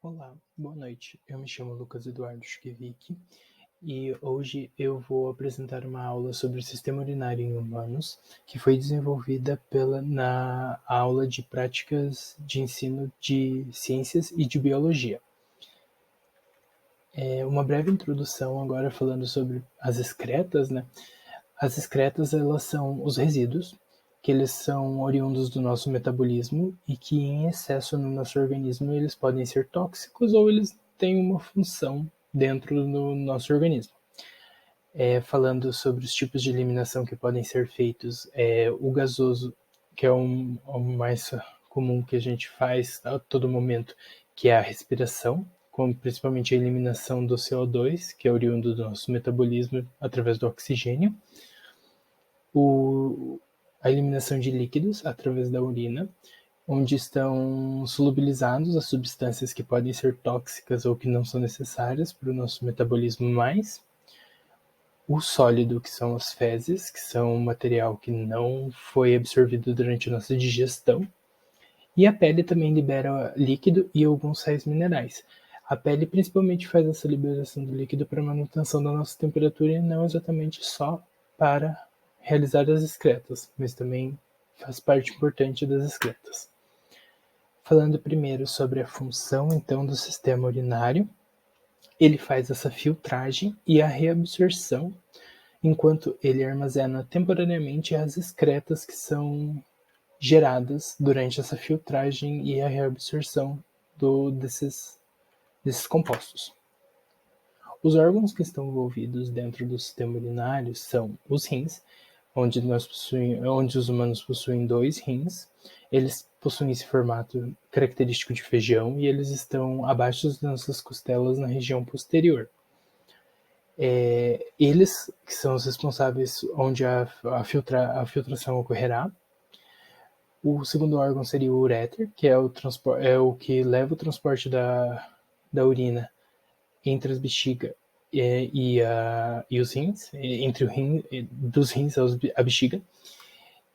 Olá, boa noite. Eu me chamo Lucas Eduardo Schkevic e hoje eu vou apresentar uma aula sobre o sistema urinário em humanos, que foi desenvolvida na aula de práticas de ensino de ciências e de biologia. Uma breve introdução agora falando sobre as excretas, né? As excretas, elas são os resíduos, que eles são oriundos do nosso metabolismo e que em excesso no nosso organismo eles podem ser tóxicos ou eles têm uma função dentro do nosso organismo. Falando sobre os tipos de eliminação que podem ser feitos, o gasoso, que é o mais comum que a gente faz a todo momento, que é a respiração, como principalmente a eliminação do CO2, que é oriundo do nosso metabolismo através do oxigênio, a eliminação de líquidos através da urina, onde estão solubilizados as substâncias que podem ser tóxicas ou que não são necessárias para o nosso metabolismo mais. O sólido, que são as fezes, que são um material que não foi absorvido durante a nossa digestão. E a pele também libera líquido e alguns sais minerais. A pele principalmente faz essa liberação do líquido para manutenção da nossa temperatura e não exatamente só para realizar as excretas, mas também faz parte importante das excretas. Falando primeiro sobre a função, então, do sistema urinário, ele faz essa filtragem e a reabsorção, enquanto ele armazena temporariamente as excretas que são geradas durante essa filtragem e a reabsorção desses compostos. Os órgãos que estão envolvidos dentro do sistema urinário são os rins, onde os humanos possuem 2 rins. Eles possuem esse formato característico de feijão e eles estão abaixo das nossas costelas na região posterior. Eles que são os responsáveis onde a filtração ocorrerá. O segundo órgão seria o uréter, que é o que leva o transporte da urina entre as bexiga e os rins, entre dos rins a bexiga.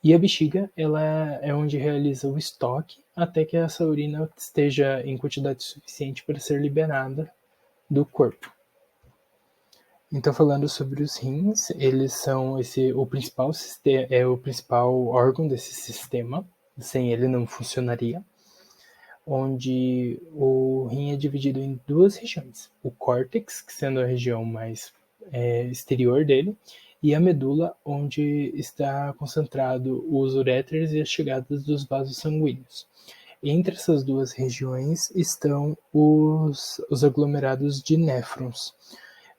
E a bexiga, ela é onde realiza o estoque até que essa urina esteja em quantidade suficiente para ser liberada do corpo. Então, falando sobre os rins, eles são o principal órgão desse sistema. Sem ele não funcionaria. Onde o rim é dividido em 2 regiões. O córtex, que sendo a região mais exterior dele, e a medula, onde está concentrado os uréteres e as chegadas dos vasos sanguíneos. Entre essas 2 regiões estão os aglomerados de néfrons.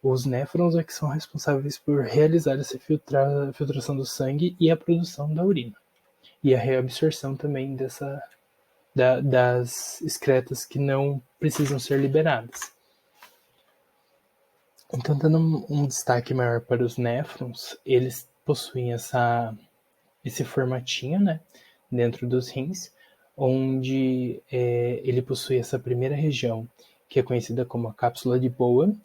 Os néfrons é que são responsáveis por realizar essa filtração do sangue e a produção da urina. E a reabsorção também das excretas que não precisam ser liberadas. Então, dando um destaque maior para os néfrons, eles possuem esse formatinho, né, dentro dos rins, onde ele possui essa primeira região, que é conhecida como a cápsula de Bowen,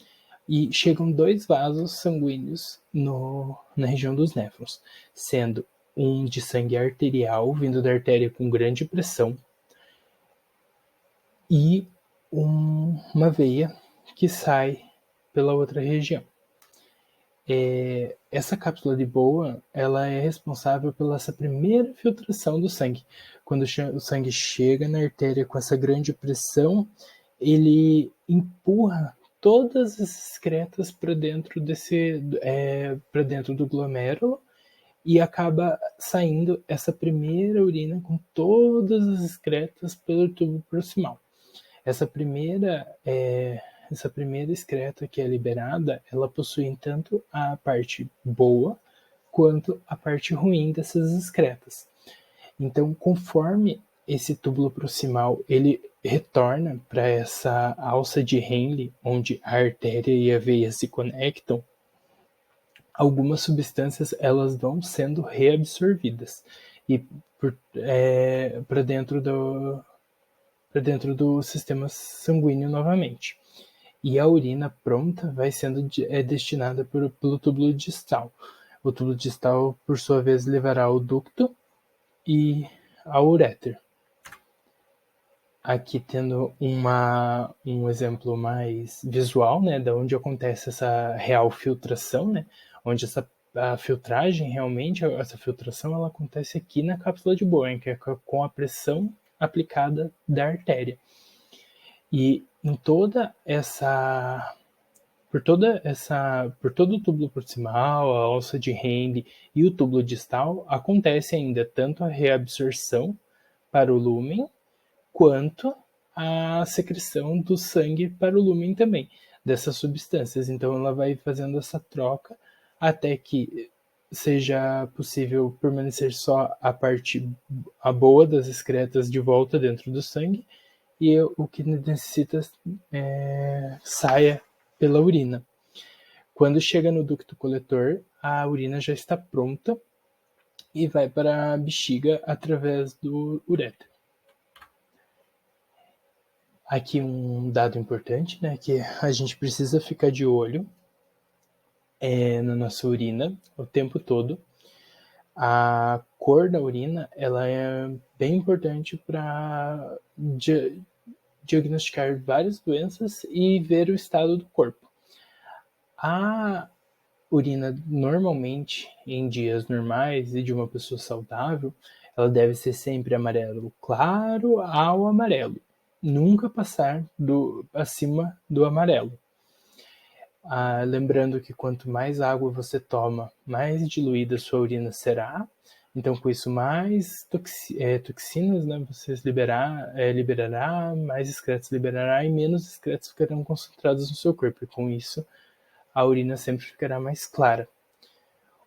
e chegam 2 vasos sanguíneos na região dos néfrons, sendo um de sangue arterial, vindo da artéria com grande pressão, e uma veia que sai pela outra região. Essa cápsula de Bowen, ela é responsável pela essa primeira filtração do sangue. Quando o sangue chega na artéria com essa grande pressão, ele empurra todas as excretas para dentro do glomérulo e acaba saindo essa primeira urina com todas as excretas pelo tubo proximal. Essa primeira excreta que é liberada, ela possui tanto a parte boa quanto a parte ruim dessas excretas. Então, conforme esse túbulo proximal ele retorna para essa alça de Henle, onde a artéria e a veia se conectam, algumas substâncias elas vão sendo reabsorvidas e para dentro do sistema sanguíneo novamente. E a urina pronta vai sendo destinada pelo túbulo distal. O túbulo distal, por sua vez, levará ao ducto e ao uréter. Aqui tendo um exemplo mais visual, né, da onde acontece essa real filtração, né, onde a filtragem realmente, essa filtração ela acontece aqui na cápsula de Bowen, que é com a pressão aplicada da artéria. E em por todo o túbulo proximal, a alça de Henle e o túbulo distal, acontece ainda tanto a reabsorção para o lúmen, quanto a secreção do sangue para o lúmen também, dessas substâncias. Então ela vai fazendo essa troca até que seja possível permanecer só a boa das excretas de volta dentro do sangue e o que necessita saia pela urina. Quando chega no ducto coletor, a urina já está pronta e vai para a bexiga através do ureter. Aqui um dado importante, né, que a gente precisa ficar de olho na nossa urina o tempo todo. A cor da urina ela é bem importante para diagnosticar várias doenças e ver o estado do corpo. A urina normalmente, em dias normais e de uma pessoa saudável, ela deve ser sempre amarelo claro ao amarelo. Nunca passar acima do amarelo. Lembrando que quanto mais água você toma, mais diluída sua urina será. Então, com isso, mais toxinas, né, você liberará, mais excretos liberará e menos excretos ficarão concentrados no seu corpo. E com isso, a urina sempre ficará mais clara.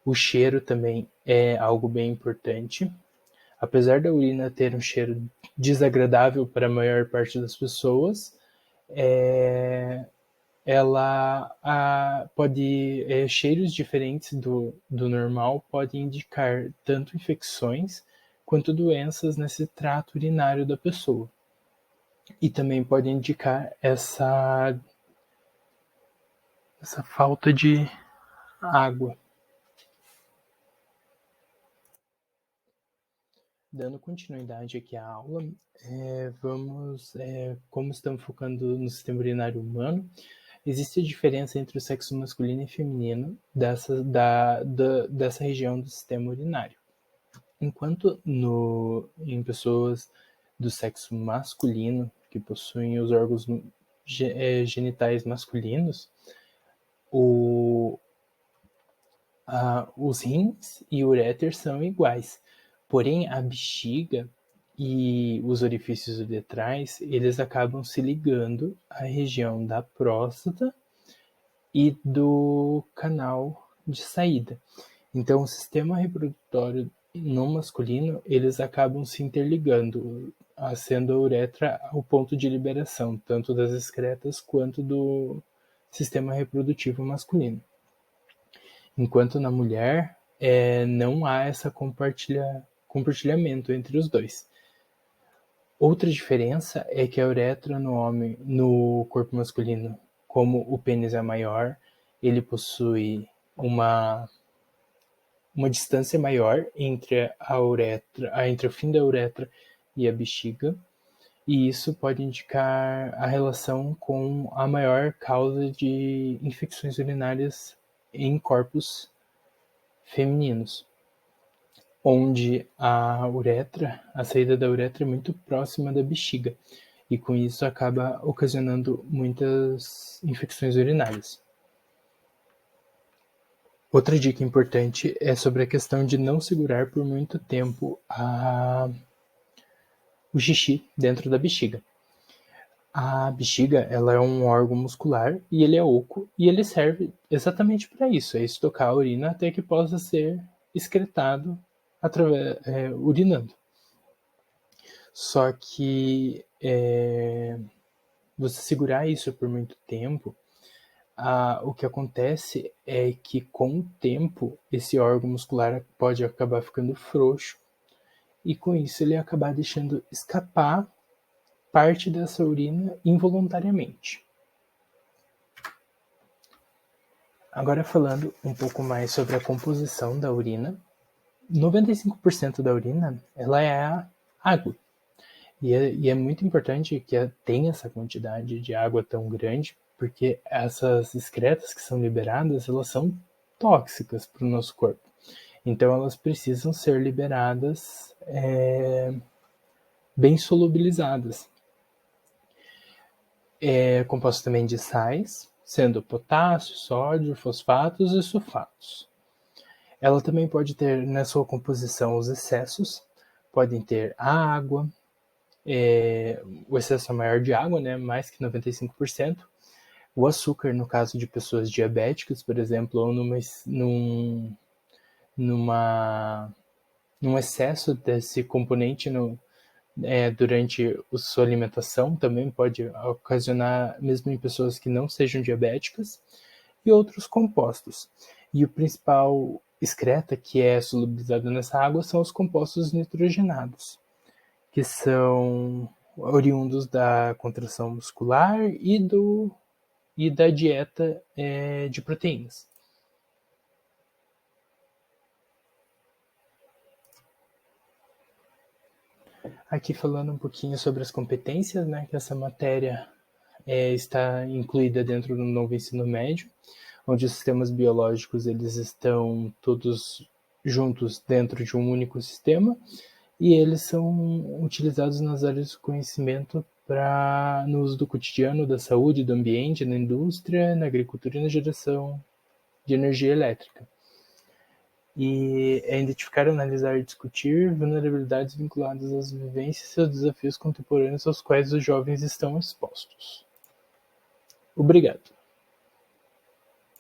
O cheiro também é algo bem importante. Apesar da urina ter um cheiro desagradável para a maior parte das pessoas, cheiros diferentes do normal podem indicar tanto infecções quanto doenças nesse trato urinário da pessoa. E também pode indicar essa falta de água. Dando continuidade aqui à aula, como estamos focando no sistema urinário humano, existe a diferença entre o sexo masculino e feminino dessa região do sistema urinário. Enquanto em pessoas do sexo masculino, que possuem os órgãos genitais masculinos, os rins e o uréter são iguais. Porém, a bexiga e os orifícios uretrais, eles acabam se ligando à região da próstata e do canal de saída. Então, o sistema reprodutório no masculino, eles acabam se interligando, sendo a uretra o ponto de liberação, tanto das excretas quanto do sistema reprodutivo masculino. Enquanto na mulher, não há esse compartilhamento entre os dois. Outra diferença é que a uretra no corpo masculino, como o pênis é maior, ele possui uma distância maior entre entre o fim da uretra e a bexiga, e isso pode indicar a relação com a maior causa de infecções urinárias em corpos femininos, onde a saída da uretra é muito próxima da bexiga, e com isso acaba ocasionando muitas infecções urinárias. Outra dica importante é sobre a questão de não segurar por muito tempo o xixi dentro da bexiga. A bexiga ela é um órgão muscular e ele é oco e ele serve exatamente para isso, é estocar a urina até que possa ser excretado urinando. Só que você segurar isso por muito tempo, o que acontece é que com o tempo esse órgão muscular pode acabar ficando frouxo e com isso ele acabar deixando escapar parte dessa urina involuntariamente. Agora falando um pouco mais sobre a composição da urina, 95% da urina ela é água. E é muito importante que tenha essa quantidade de água tão grande, porque essas excretas que são liberadas, elas são tóxicas para o nosso corpo. Então elas precisam ser liberadas bem solubilizadas. É composto também de sais, sendo potássio, sódio, fosfatos e sulfatos. Ela também pode ter na sua composição os excessos, podem ter água, o excesso maior de água, né, mais que 95%, o açúcar no caso de pessoas diabéticas, por exemplo, ou num excesso desse componente durante a sua alimentação, também pode ocasionar, mesmo em pessoas que não sejam diabéticas, e outros compostos. E o principal excreta que é solubilizado nessa água são os compostos nitrogenados, que são oriundos da contração muscular e da dieta de proteínas. Aqui falando um pouquinho sobre as competências, né, que essa matéria está incluída dentro do novo ensino médio, onde os sistemas biológicos eles estão todos juntos dentro de um único sistema e eles são utilizados nas áreas do conhecimento no uso do cotidiano, da saúde, do ambiente, na indústria, na agricultura e na geração de energia elétrica. E é identificar, analisar e discutir vulnerabilidades vinculadas às vivências e aos desafios contemporâneos aos quais os jovens estão expostos. Obrigado.